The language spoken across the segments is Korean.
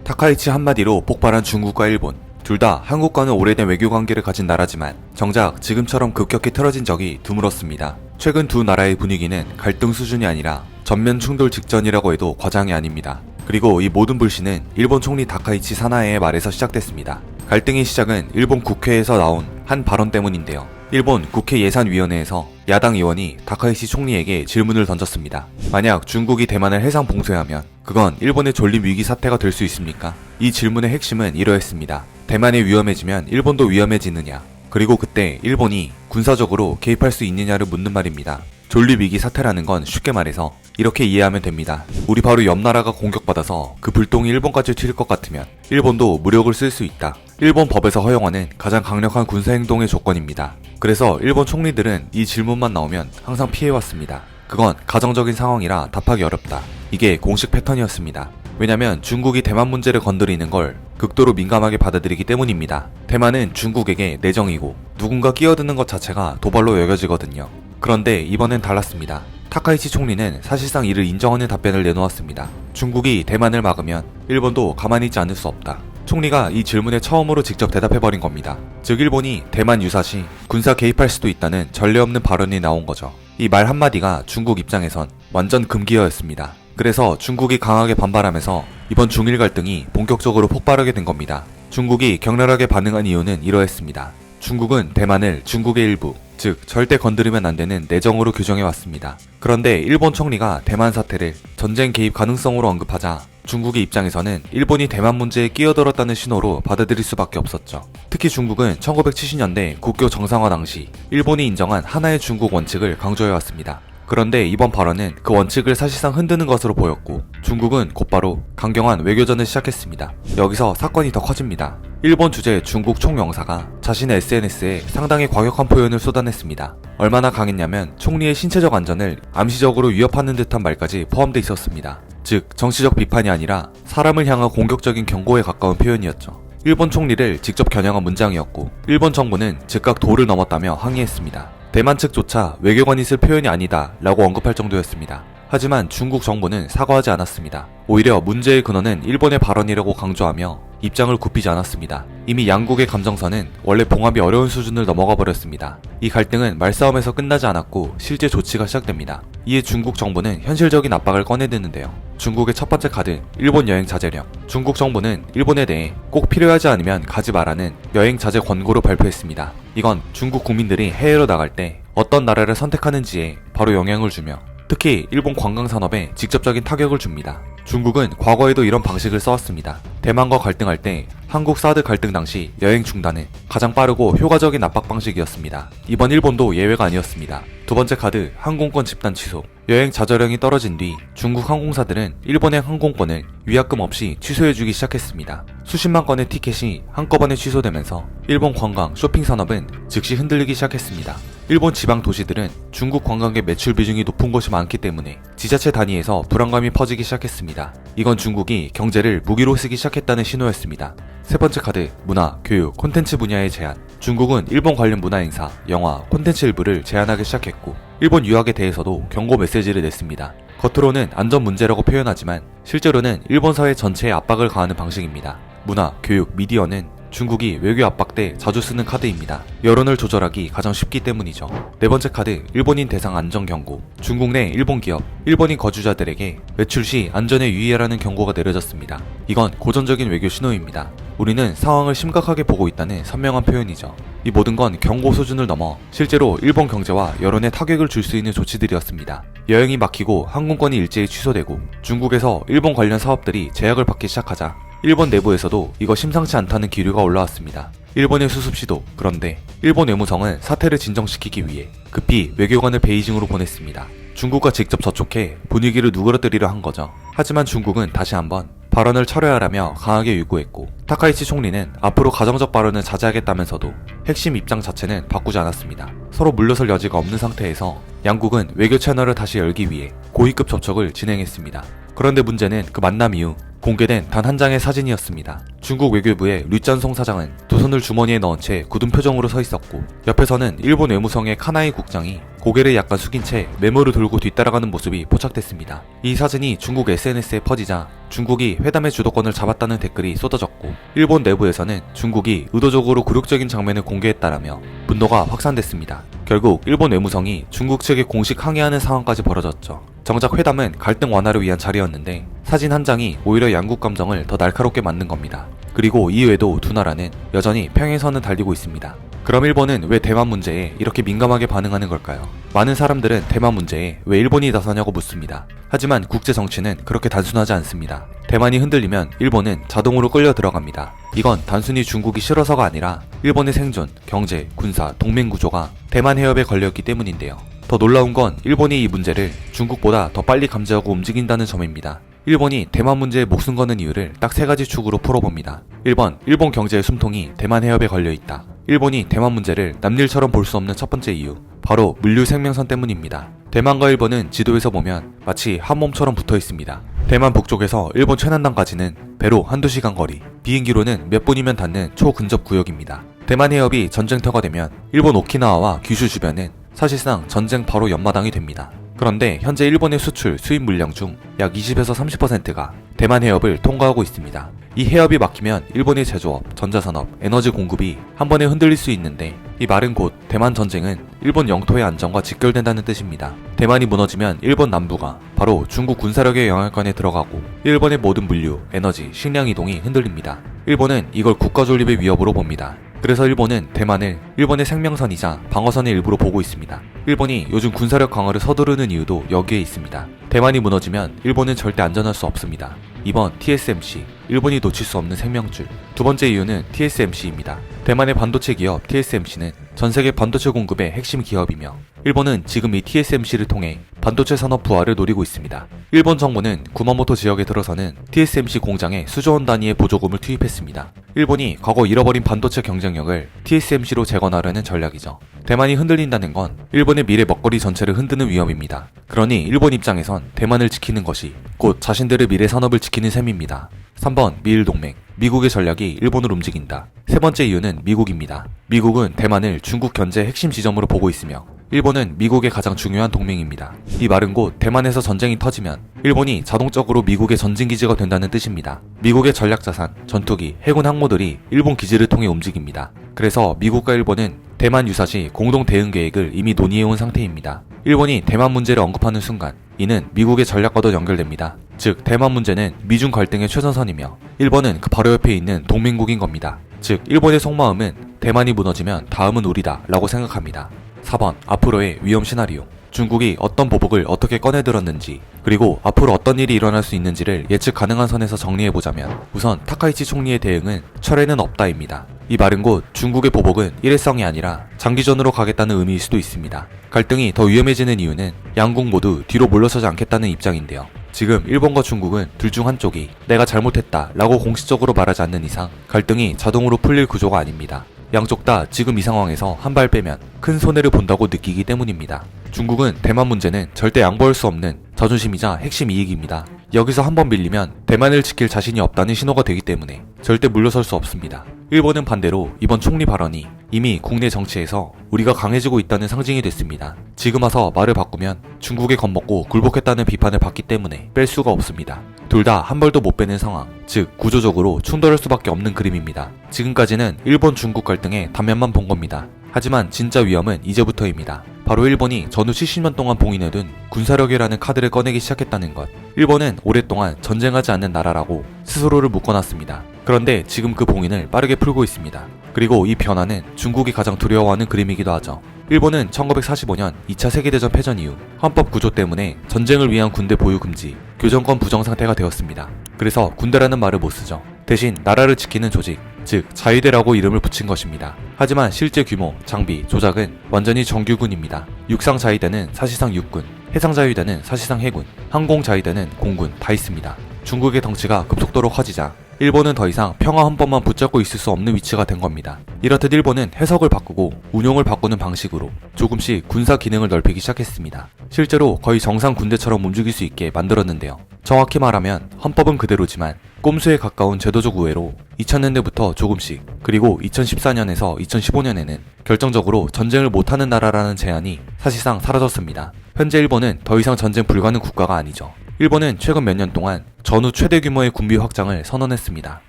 타카이치 한마디로 폭발한 중국과 일본. 둘 다 한국과는 오래된 외교 관계를 가진 나라지만 정작 지금처럼 급격히 틀어진 적이 드물었습니다. 최근 두 나라의 분위기는 갈등 수준이 아니라 전면 충돌 직전이라고 해도 과장이 아닙니다. 그리고 이 모든 불씨는 일본 총리 다카이치 사나에의 말에서 시작됐습니다. 갈등의 시작은 일본 국회에서 나온 한 발언 때문인데요. 일본 국회 예산위원회에서 야당 의원이 다카이치 총리에게 질문을 던졌습니다. 만약 중국이 대만을 해상 봉쇄하면 그건 일본의 존립 위기 사태가 될 수 있습니까? 이 질문의 핵심은 이러했습니다. 대만이 위험해지면 일본도 위험해지느냐? 그리고 그때 일본이 군사적으로 개입할 수 있느냐를 묻는 말입니다. 존립 위기 사태라는 건 쉽게 말해서 이렇게 이해하면 됩니다. 우리 바로 옆 나라가 공격받아서 그 불똥이 일본까지 튈 것 같으면 일본도 무력을 쓸 수 있다. 일본 법에서 허용하는 가장 강력한 군사행동의 조건입니다. 그래서 일본 총리들은 이 질문만 나오면 항상 피해왔습니다. 그건 가정적인 상황이라 답하기 어렵다. 이게 공식 패턴이었습니다. 왜냐면 중국이 대만 문제를 건드리는 걸 극도로 민감하게 받아들이기 때문입니다. 대만은 중국에게 내정이고 누군가 끼어드는 것 자체가 도발로 여겨지거든요. 그런데 이번엔 달랐습니다. 타카이치 총리는 사실상 이를 인정하는 답변을 내놓았습니다. 중국이 대만을 막으면 일본도 가만히 있지 않을 수 없다. 총리가 이 질문에 처음으로 직접 대답해버린 겁니다. 즉 일본이 대만 유사시 군사 개입할 수도 있다는 전례 없는 발언이 나온 거죠. 이 말 한마디가 중국 입장에선 완전 금기어였습니다. 그래서 중국이 강하게 반발하면서 이번 중일 갈등이 본격적으로 폭발하게 된 겁니다. 중국이 격렬하게 반응한 이유는 이러했습니다. 중국은 대만을 중국의 일부, 즉 절대 건드리면 안 되는 내정으로 규정해왔습니다. 그런데 일본 총리가 대만 사태를 전쟁 개입 가능성으로 언급하자 중국의 입장에서는 일본이 대만 문제에 끼어들었다는 신호로 받아들일 수밖에 없었죠. 특히 중국은 1970년대 국교 정상화 당시 일본이 인정한 하나의 중국 원칙을 강조해왔습니다. 그런데 이번 발언은 그 원칙을 사실상 흔드는 것으로 보였고 중국은 곧바로 강경한 외교전을 시작했습니다. 여기서 사건이 더 커집니다. 일본 주재 중국 총영사가 자신의 SNS에 상당히 과격한 표현을 쏟아냈습니다. 얼마나 강했냐면 총리의 신체적 안전을 암시적으로 위협하는 듯한 말까지 포함되어 있었습니다. 즉 정치적 비판이 아니라 사람을 향한 공격적인 경고에 가까운 표현이었죠. 일본 총리를 직접 겨냥한 문장이었고 일본 정부는 즉각 도를 넘었다며 항의했습니다. 대만 측조차 외교관이 쓸 표현이 아니다 라고 언급할 정도였습니다. 하지만 중국 정부는 사과하지 않았습니다. 오히려 문제의 근원은 일본의 발언이라고 강조하며 입장을 굽히지 않았습니다. 이미 양국의 감정선은 원래 봉합이 어려운 수준을 넘어가 버렸습니다. 이 갈등은 말싸움에서 끝나지 않았고 실제 조치가 시작됩니다. 이에 중국 정부는 현실적인 압박을 꺼내드는데요. 중국의 첫 번째 카드, 일본 여행 자제령. 중국 정부는 일본에 대해 꼭 필요하지 않으면 가지 말라는 여행 자제 권고를 발표했습니다. 이건 중국 국민들이 해외로 나갈 때 어떤 나라를 선택하는지에 바로 영향을 주며 특히 일본 관광산업에 직접적인 타격을 줍니다. 중국은 과거에도 이런 방식을 써왔습니다. 대만과 갈등할 때 한국 사드 갈등 당시 여행 중단은 가장 빠르고 효과적인 압박 방식이었습니다. 이번 일본도 예외가 아니었습니다. 두 번째 카드, 항공권 집단 취소. 여행 자제령이 떨어진 뒤 중국 항공사들은 일본의 항공권을 위약금 없이 취소해주기 시작했습니다. 수십만 건의 티켓이 한꺼번에 취소되면서 일본 관광, 쇼핑 산업은 즉시 흔들리기 시작했습니다. 일본 지방 도시들은 중국 관광객 매출 비중이 높은 곳이 많기 때문에 지자체 단위에서 불안감이 퍼지기 시작했습니다. 이건 중국이 경제를 무기로 쓰기 시작했다는 신호였습니다. 세 번째 카드, 문화, 교육, 콘텐츠 분야의 제한. 중국은 일본 관련 문화 행사, 영화, 콘텐츠 일부를 제한하기 시작했고 일본 유학에 대해서도 경고 메시지를 냈습니다. 겉으로는 안전 문제라고 표현하지만 실제로는 일본 사회 전체에 압박을 가하는 방식입니다. 문화, 교육, 미디어는 중국이 외교 압박 때 자주 쓰는 카드입니다. 여론을 조절하기 가장 쉽기 때문이죠. 네 번째 카드, 일본인 대상 안전 경고. 중국 내 일본 기업, 일본인 거주자들에게 외출 시 안전에 유의하라는 경고가 내려졌습니다. 이건 고전적인 외교 신호입니다. 우리는 상황을 심각하게 보고 있다는 선명한 표현이죠. 이 모든 건 경고 수준을 넘어 실제로 일본 경제와 여론에 타격을 줄 수 있는 조치들이었습니다. 여행이 막히고 항공권이 일제히 취소되고 중국에서 일본 관련 사업들이 제약을 받기 시작하자 일본 내부에서도 이거 심상치 않다는 기류가 올라왔습니다. 일본의 수습 시도. 그런데 일본 외무성은 사태를 진정시키기 위해 급히 외교관을 베이징으로 보냈습니다. 중국과 직접 접촉해 분위기를 누그러뜨리려 한 거죠. 하지만 중국은 다시 한번 발언을 철회하라며 강하게 요구했고 타카이치 총리는 앞으로 가정적 발언을 자제하겠다면서도 핵심 입장 자체는 바꾸지 않았습니다. 서로 물러설 여지가 없는 상태에서 양국은 외교 채널을 다시 열기 위해 고위급 접촉을 진행했습니다. 그런데 문제는 그 만남 이후 공개된 단 한 장의 사진이었습니다. 중국 외교부의 류짠송 사장은 두 손을 주머니에 넣은 채 굳은 표정으로 서 있었고 옆에서는 일본 외무성의 카나이 국장이 고개를 약간 숙인 채 메모를 들고 뒤따라가는 모습이 포착됐습니다. 이 사진이 중국 SNS에 퍼지자 중국이 회담의 주도권을 잡았다는 댓글이 쏟아졌고 일본 내부에서는 중국이 의도적으로 굴욕적인 장면을 공개했다라며 분노가 확산됐습니다. 결국 일본 외무성이 중국 측에 공식 항의하는 상황까지 벌어졌죠. 정작 회담은 갈등 완화를 위한 자리였는데 사진 한 장이 오히려 양국 감정을 더 날카롭게 만든 겁니다. 그리고 이외에도 두 나라는 여전히 평행선을 달리고 있습니다. 그럼 일본은 왜 대만 문제에 이렇게 민감하게 반응하는 걸까요? 많은 사람들은 대만 문제에 왜 일본이 나서냐고 묻습니다. 하지만 국제 정치는 그렇게 단순하지 않습니다. 대만이 흔들리면 일본은 자동으로 끌려 들어갑니다. 이건 단순히 중국이 싫어서가 아니라 일본의 생존, 경제, 군사, 동맹 구조가 대만 해협에 걸려있기 때문인데요. 더 놀라운 건 일본이 이 문제를 중국보다 더 빨리 감지하고 움직인다는 점입니다. 일본이 대만 문제에 목숨 거는 이유를 딱 세 가지 축으로 풀어봅니다. 1번, 일본 경제의 숨통이 대만 해협에 걸려있다. 일본이 대만 문제를 남일처럼 볼 수 없는 첫 번째 이유, 바로 물류 생명선 때문입니다. 대만과 일본은 지도에서 보면 마치 한 몸처럼 붙어 있습니다. 대만 북쪽에서 일본 최남단까지는 배로 한두 시간 거리, 비행기로는 몇 분이면 닿는 초근접 구역입니다. 대만 해협이 전쟁터가 되면 일본 오키나와와 규슈 주변은 사실상 전쟁 바로 옆마당이 됩니다. 그런데 현재 일본의 수출, 수입 물량 중 약 20에서 30%가 대만 해협을 통과하고 있습니다. 이 해협이 막히면 일본의 제조업, 전자산업, 에너지 공급이 한 번에 흔들릴 수 있는데 이 말은 곧 대만 전쟁은 일본 영토의 안정과 직결된다는 뜻입니다. 대만이 무너지면 일본 남부가 바로 중국 군사력의 영향권에 들어가고 일본의 모든 물류, 에너지, 식량 이동이 흔들립니다. 일본은 이걸 국가 존립의 위협으로 봅니다. 그래서 일본은 대만을 일본의 생명선이자 방어선의 일부로 보고 있습니다. 일본이 요즘 군사력 강화를 서두르는 이유도 여기에 있습니다. 대만이 무너지면 일본은 절대 안전할 수 없습니다. 2번 TSMC, 일본이 놓칠 수 없는 생명줄. 두 번째 이유는 TSMC입니다. 대만의 반도체 기업 TSMC는 전세계 반도체 공급의 핵심 기업이며 일본은 지금 이 TSMC를 통해 반도체 산업 부활을 노리고 있습니다. 일본 정부는 구마모토 지역에 들어서는 TSMC 공장에 수조원 단위의 보조금을 투입했습니다. 일본이 과거 잃어버린 반도체 경쟁력을 TSMC로 재건하려는 전략이죠. 대만이 흔들린다는 건 일본의 미래 먹거리 전체를 흔드는 위험입니다. 그러니 일본 입장에선 대만을 지키는 것이 곧 자신들의 미래 산업을 지키는 셈입니다. 3번 미일동맹, 미국의 전략이 일본을 움직인다. 세 번째 이유는 미국입니다. 미국은 대만을 중국 견제 핵심 지점으로 보고 있으며 일본은 미국의 가장 중요한 동맹입니다. 이 말은 곧 대만에서 전쟁이 터지면 일본이 자동적으로 미국의 전진기지가 된다는 뜻입니다. 미국의 전략자산, 전투기, 해군 항모들이 일본 기지를 통해 움직입니다. 그래서 미국과 일본은 대만 유사시 공동 대응 계획을 이미 논의해온 상태입니다. 일본이 대만 문제를 언급하는 순간 이는 미국의 전략과도 연결됩니다. 즉 대만 문제는 미중 갈등의 최전선이며 일본은 그 바로 옆에 있는 동맹국인 겁니다. 즉 일본의 속마음은 대만이 무너지면 다음은 우리다 라고 생각합니다. 4번 앞으로의 위험 시나리오. 중국이 어떤 보복을 어떻게 꺼내들었는지 그리고 앞으로 어떤 일이 일어날 수 있는지를 예측 가능한 선에서 정리해보자면 우선 타카이치 총리의 대응은 철회는 없다입니다. 이 말은 곧 중국의 보복은 일회성이 아니라 장기전으로 가겠다는 의미일 수도 있습니다. 갈등이 더 위험해지는 이유는 양국 모두 뒤로 물러서지 않겠다는 입장인데요. 지금 일본과 중국은 둘 중 한쪽이 내가 잘못했다 라고 공식적으로 말하지 않는 이상 갈등이 자동으로 풀릴 구조가 아닙니다. 양쪽 다 지금 이 상황에서 한 발 빼면 큰 손해를 본다고 느끼기 때문입니다. 중국은 대만 문제는 절대 양보할 수 없는 자존심이자 핵심 이익입니다. 여기서 한번 밀리면 대만을 지킬 자신이 없다는 신호가 되기 때문에 절대 물러설 수 없습니다. 일본은 반대로 이번 총리 발언이 이미 국내 정치에서 우리가 강해지고 있다는 상징이 됐습니다. 지금 와서 말을 바꾸면 중국에 겁먹고 굴복했다는 비판을 받기 때문에 뺄 수가 없습니다. 둘 다 한 발도 못 빼는 상황, 즉 구조적으로 충돌할 수밖에 없는 그림입니다. 지금까지는 일본 중국 갈등의 단면만 본 겁니다. 하지만 진짜 위험은 이제부터입니다. 바로 일본이 전후 70년 동안 봉인해둔 군사력이라는 카드를 꺼내기 시작했다는 것. 일본은 오랫동안 전쟁하지 않는 나라라고 스스로를 묶어놨습니다. 그런데 지금 그 봉인을 빠르게 풀고 있습니다. 그리고 이 변화는 중국이 가장 두려워하는 그림이기도 하죠. 일본은 1945년 2차 세계대전 패전 이후 헌법 구조 때문에 전쟁을 위한 군대 보유 금지, 교정권 부정 상태가 되었습니다. 그래서 군대라는 말을 못 쓰죠. 대신 나라를 지키는 조직, 즉 자위대라고 이름을 붙인 것입니다. 하지만 실제 규모, 장비, 조작은 완전히 정규군입니다. 육상 자위대는 사실상 육군, 해상 자위대는 사실상 해군, 항공 자위대는 공군 다 있습니다. 중국의 덩치가 급속도로 커지자 일본은 더 이상 평화 헌법만 붙잡고 있을 수 없는 위치가 된 겁니다. 이렇듯 일본은 해석을 바꾸고 운용을 바꾸는 방식으로 조금씩 군사 기능을 넓히기 시작했습니다. 실제로 거의 정상 군대처럼 움직일 수 있게 만들었는데요. 정확히 말하면 헌법은 그대로지만 꼼수에 가까운 제도적 우회로 2000년대부터 조금씩, 그리고 2014년에서 2015년에는 결정적으로 전쟁을 못하는 나라라는 제한이 사실상 사라졌습니다. 현재 일본은 더 이상 전쟁 불가능 국가가 아니죠. 일본은 최근 몇 년 동안 전후 최대 규모의 군비 확장을 선언했습니다.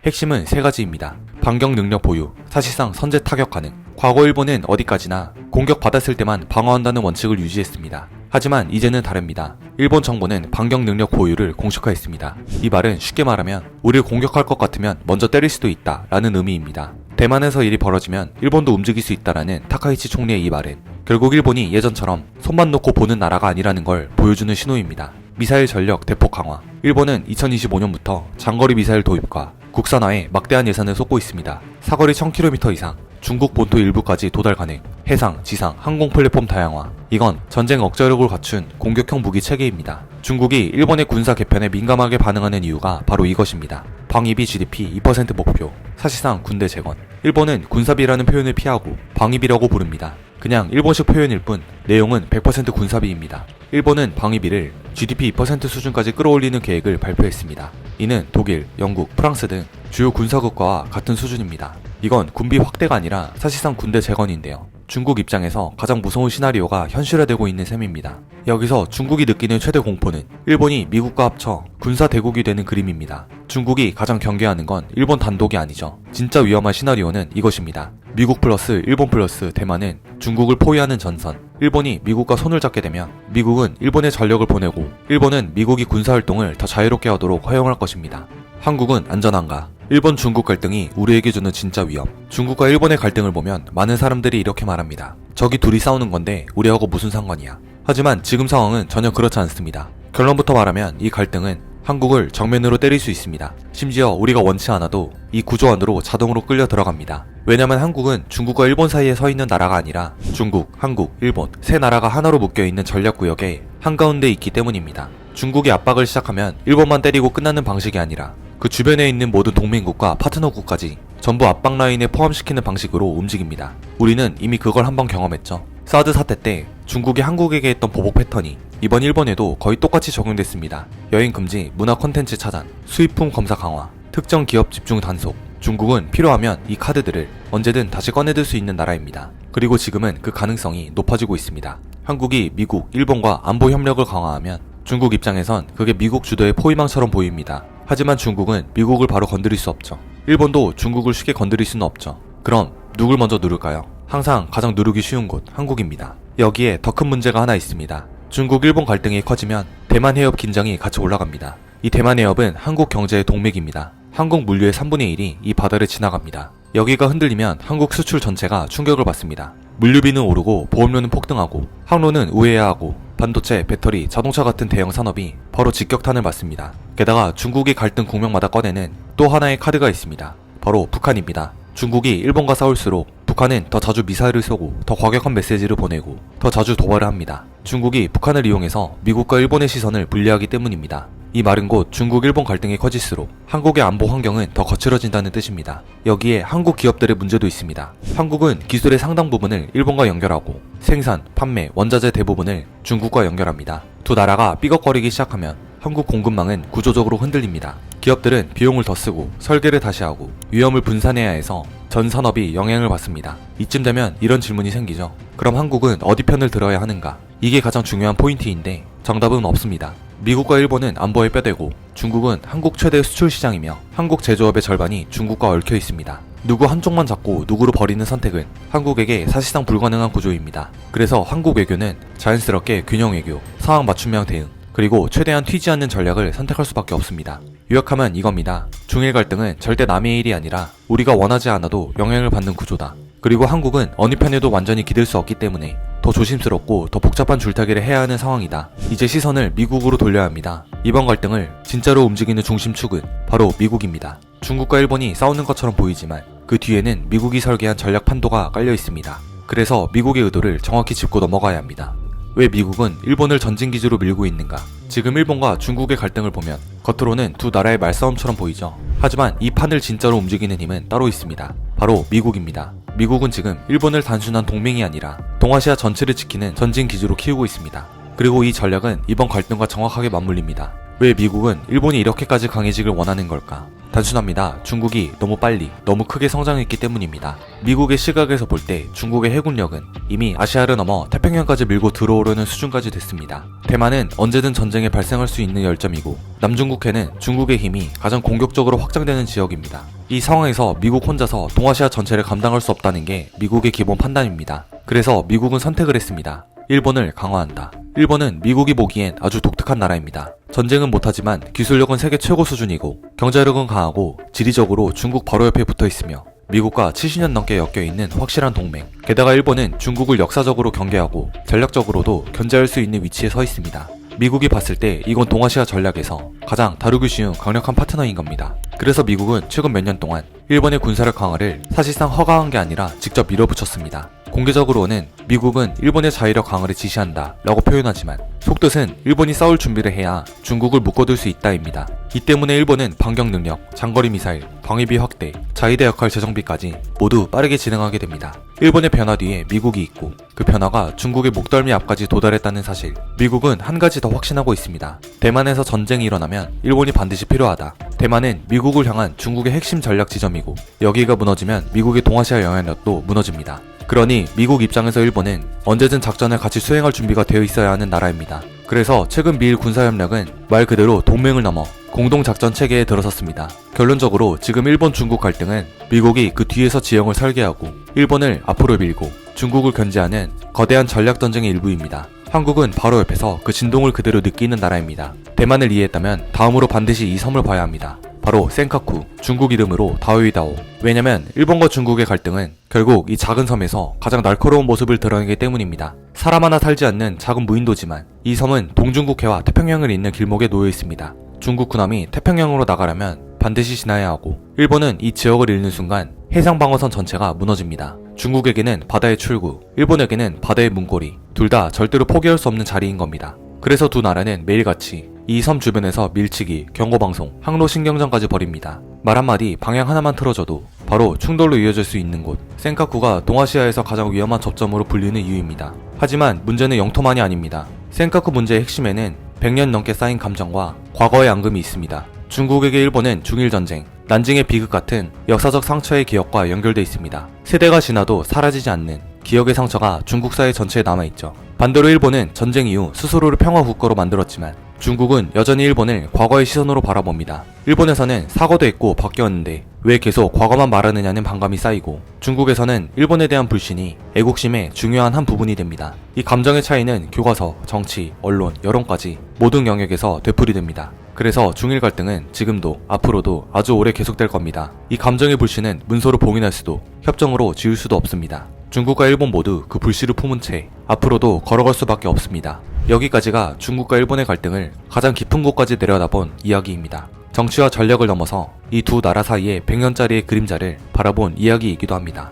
핵심은 세 가지입니다. 반격 능력 보유, 사실상 선제 타격 가능. 과거 일본은 어디까지나 공격받았을 때만 방어한다는 원칙을 유지했습니다. 하지만 이제는 다릅니다. 일본 정부는 반격 능력 보유를 공식화했습니다. 이 말은 쉽게 말하면 우리를 공격할 것 같으면 먼저 때릴 수도 있다 라는 의미입니다. 대만에서 일이 벌어지면 일본도 움직일 수 있다라는 타카이치 총리의 이 말은 결국 일본이 예전처럼 손만 놓고 보는 나라가 아니라는 걸 보여주는 신호입니다. 미사일 전력 대폭 강화. 일본은 2025년부터 장거리 미사일 도입과 국산화에 막대한 예산을 쏟고 있습니다. 사거리 1000km 이상, 중국 본토 일부까지 도달 가능, 해상, 지상, 항공 플랫폼 다양화. 이건 전쟁 억제력을 갖춘 공격형 무기 체계입니다. 중국이 일본의 군사 개편에 민감하게 반응하는 이유가 바로 이것입니다. 방위비 GDP 2% 목표, 사실상 군대 재건. 일본은 군사비라는 표현을 피하고 방위비라고 부릅니다. 그냥 일본식 표현일 뿐 내용은 100% 군사비입니다. 일본은 방위비를 GDP 2% 수준까지 끌어올리는 계획을 발표했습니다. 이는 독일, 영국, 프랑스 등 주요 군사국가와 같은 수준입니다. 이건 군비 확대가 아니라 사실상 군대 재건인데요. 중국 입장에서 가장 무서운 시나리오가 현실화되고 있는 셈입니다. 여기서 중국이 느끼는 최대 공포는 일본이 미국과 합쳐 군사 대국이 되는 그림입니다. 중국이 가장 경계하는 건 일본 단독이 아니죠. 진짜 위험한 시나리오는 이것입니다. 미국 플러스 일본 플러스 대만은 중국을 포위하는 전선. 일본이 미국과 손을 잡게 되면 미국은 일본에 전력을 보내고 일본은 미국이 군사활동을 더 자유롭게 하도록 허용할 것입니다. 한국은 안전한가? 일본 중국 갈등이 우리에게 주는 진짜 위험. 중국과 일본의 갈등을 보면 많은 사람들이 이렇게 말합니다. 저기 둘이 싸우는 건데 우리하고 무슨 상관이야. 하지만 지금 상황은 전혀 그렇지 않습니다. 결론부터 말하면 이 갈등은 한국을 정면으로 때릴 수 있습니다. 심지어 우리가 원치 않아도 이 구조 안으로 자동으로 끌려 들어갑니다. 왜냐면 한국은 중국과 일본 사이에 서 있는 나라가 아니라 중국, 한국, 일본 세 나라가 하나로 묶여있는 전략구역의 한가운데 있기 때문입니다. 중국이 압박을 시작하면 일본만 때리고 끝나는 방식이 아니라 그 주변에 있는 모든 동맹국과 파트너국까지 전부 압박 라인에 포함시키는 방식으로 움직입니다. 우리는 이미 그걸 한번 경험했죠. 사드 사태 때 중국이 한국에게 했던 보복 패턴이 이번 일본에도 거의 똑같이 적용됐습니다. 여행 금지, 문화 콘텐츠 차단, 수입품 검사 강화, 특정 기업 집중 단속. 중국은 필요하면 이 카드들을 언제든 다시 꺼내들 수 있는 나라입니다. 그리고 지금은 그 가능성이 높아지고 있습니다. 한국이 미국, 일본과 안보 협력을 강화하면 중국 입장에선 그게 미국 주도의 포위망처럼 보입니다. 하지만 중국은 미국을 바로 건드릴 수 없죠. 일본도 중국을 쉽게 건드릴 수는 없죠. 그럼 누굴 먼저 누를까요? 항상 가장 누르기 쉬운 곳 한국입니다. 여기에 더 큰 문제가 하나 있습니다. 중국 일본 갈등이 커지면 대만 해협 긴장이 같이 올라갑니다. 이 대만 해협은 한국 경제의 동맥입니다. 한국 물류의 3분의 1이 이 바다를 지나갑니다. 여기가 흔들리면 한국 수출 전체가 충격을 받습니다. 물류비는 오르고 보험료는 폭등하고 항로는 우회해야 하고 반도체, 배터리, 자동차 같은 대형 산업이 바로 직격탄을 맞습니다. 게다가 중국이 갈등 국면마다 꺼내는 또 하나의 카드가 있습니다. 바로 북한입니다. 중국이 일본과 싸울수록 북한은 더 자주 미사일을 쏘고 더 과격한 메시지를 보내고 더 자주 도발을 합니다. 중국이 북한을 이용해서 미국과 일본의 시선을 분리하기 때문입니다. 이 말은 곧 중국 일본 갈등이 커질수록 한국의 안보 환경은 더 거칠어진다는 뜻입니다. 여기에 한국 기업들의 문제도 있습니다. 한국은 기술의 상당 부분을 일본과 연결하고 생산, 판매, 원자재 대부분을 중국과 연결합니다. 두 나라가 삐걱거리기 시작하면 한국 공급망은 구조적으로 흔들립니다. 기업들은 비용을 더 쓰고 설계를 다시 하고 위험을 분산해야 해서 전 산업이 영향을 받습니다. 이쯤 되면 이런 질문이 생기죠. 그럼 한국은 어디 편을 들어야 하는가? 이게 가장 중요한 포인트인데 정답은 없습니다. 미국과 일본은 안보에 뼈대고 중국은 한국 최대 수출 시장이며 한국 제조업의 절반이 중국과 얽혀 있습니다. 누구 한쪽만 잡고 누구로 버리는 선택은 한국에게 사실상 불가능한 구조입니다. 그래서 한국 외교는 자연스럽게 균형 외교, 상황 맞춤형 대응, 그리고 최대한 튀지 않는 전략을 선택할 수밖에 없습니다. 요약하면 이겁니다. 중일 갈등은 절대 남의 일이 아니라 우리가 원하지 않아도 영향을 받는 구조다. 그리고 한국은 어느 편에도 완전히 기댈 수 없기 때문에 더 조심스럽고 더 복잡한 줄타기를 해야 하는 상황이다. 이제 시선을 미국으로 돌려야 합니다. 이번 갈등을 진짜로 움직이는 중심축은 바로 미국입니다. 중국과 일본이 싸우는 것처럼 보이지만 그 뒤에는 미국이 설계한 전략 판도가 깔려 있습니다. 그래서 미국의 의도를 정확히 짚고 넘어가야 합니다. 왜 미국은 일본을 전진기지로 밀고 있는가? 지금 일본과 중국의 갈등을 보면 겉으로는 두 나라의 말싸움처럼 보이죠. 하지만 이 판을 진짜로 움직이는 힘은 따로 있습니다. 바로 미국입니다. 미국은 지금 일본을 단순한 동맹이 아니라 동아시아 전체를 지키는 전진기지로 키우고 있습니다. 그리고 이 전략은 이번 갈등과 정확하게 맞물립니다. 왜 미국은 일본이 이렇게까지 강해지길 원하는 걸까? 단순합니다. 중국이 너무 빨리, 너무 크게 성장했기 때문입니다. 미국의 시각에서 볼 때 중국의 해군력은 이미 아시아를 넘어 태평양까지 밀고 들어오려는 수준까지 됐습니다. 대만은 언제든 전쟁에 발생할 수 있는 열점이고 남중국해는 중국의 힘이 가장 공격적으로 확장되는 지역입니다. 이 상황에서 미국 혼자서 동아시아 전체를 감당할 수 없다는 게 미국의 기본 판단입니다. 그래서 미국은 선택을 했습니다. 일본을 강화한다. 일본은 미국이 보기엔 아주 독특한 나라입니다. 전쟁은 못하지만 기술력은 세계 최고 수준이고 경제력은 강하고 지리적으로 중국 바로 옆에 붙어 있으며 미국과 70년 넘게 엮여있는 확실한 동맹. 게다가 일본은 중국을 역사적으로 경계하고 전략적으로도 견제할 수 있는 위치에 서 있습니다. 미국이 봤을 때 이건 동아시아 전략에서 가장 다루기 쉬운 강력한 파트너인 겁니다. 그래서 미국은 최근 몇 년 동안 일본의 군사력 강화를 사실상 허가한 게 아니라 직접 밀어붙였습니다. 공개적으로는 미국은 일본의 자위력 강화를 지시한다 라고 표현하지만 속뜻은 일본이 싸울 준비를 해야 중국을 묶어둘 수 있다입니다. 이 때문에 일본은 반격 능력, 장거리 미사일, 방위비 확대, 자위대 역할 재정비까지 모두 빠르게 진행하게 됩니다. 일본의 변화 뒤에 미국이 있고 그 변화가 중국의 목덜미 앞까지 도달했다는 사실. 미국은 한 가지 더 확신하고 있습니다. 대만에서 전쟁이 일어나면 일본이 반드시 필요하다. 대만은 미국을 향한 중국의 핵심 전략 지점이고 여기가 무너지면 미국의 동아시아 영향력도 무너집니다. 그러니 미국 입장에서 일본은 언제든 작전을 같이 수행할 준비가 되어 있어야 하는 나라입니다. 그래서 최근 미일 군사협력은 말 그대로 동맹을 넘어 공동작전 체계에 들어섰습니다. 결론적으로 지금 일본 중국 갈등은 미국이 그 뒤에서 지형을 설계하고 일본을 앞으로 밀고 중국을 견제하는 거대한 전략전쟁의 일부입니다. 한국은 바로 옆에서 그 진동을 그대로 느끼는 나라입니다. 대만을 이해했다면 다음으로 반드시 이 섬을 봐야 합니다. 바로 센카쿠, 중국 이름으로 다오이다오. 왜냐면 일본과 중국의 갈등은 결국 이 작은 섬에서 가장 날카로운 모습을 드러내기 때문입니다. 사람 하나 살지 않는 작은 무인도지만 이 섬은 동중국해와 태평양을 잇는 길목에 놓여 있습니다. 중국 군함이 태평양으로 나가려면 반드시 지나야 하고 일본은 이 지역을 잃는 순간 해상방어선 전체가 무너집니다. 중국에게는 바다의 출구, 일본에게는 바다의 문고리, 둘 다 절대로 포기할 수 없는 자리인 겁니다. 그래서 두 나라는 매일같이 이 섬 주변에서 밀치기, 경고방송, 항로신경전까지 벌입니다. 말 한마디 방향 하나만 틀어져도 바로 충돌로 이어질 수 있는 곳. 센카쿠가 동아시아에서 가장 위험한 접점으로 불리는 이유입니다. 하지만 문제는 영토만이 아닙니다. 센카쿠 문제의 핵심에는 100년 넘게 쌓인 감정과 과거의 앙금이 있습니다. 중국에게 일본은 중일전쟁, 난징의 비극 같은 역사적 상처의 기억과 연결돼 있습니다. 세대가 지나도 사라지지 않는 기억의 상처가 중국 사회 전체에 남아있죠. 반대로 일본은 전쟁 이후 스스로를 평화국가로 만들었지만 중국은 여전히 일본을 과거의 시선으로 바라봅니다. 일본에서는 사과도 했고 바뀌었는데 왜 계속 과거만 말하느냐는 반감이 쌓이고 중국에서는 일본에 대한 불신이 애국심의 중요한 한 부분이 됩니다. 이 감정의 차이는 교과서, 정치, 언론, 여론까지 모든 영역에서 되풀이됩니다. 그래서 중일 갈등은 지금도 앞으로도 아주 오래 계속될 겁니다. 이 감정의 불씨는 문서로 봉인할 수도 협정으로 지울 수도 없습니다. 중국과 일본 모두 그 불씨를 품은 채 앞으로도 걸어갈 수밖에 없습니다. 여기까지가 중국과 일본의 갈등을 가장 깊은 곳까지 내려다본 이야기입니다. 정치와 전략을 넘어서 이 두 나라 사이의 100년짜리의 그림자를 바라본 이야기이기도 합니다.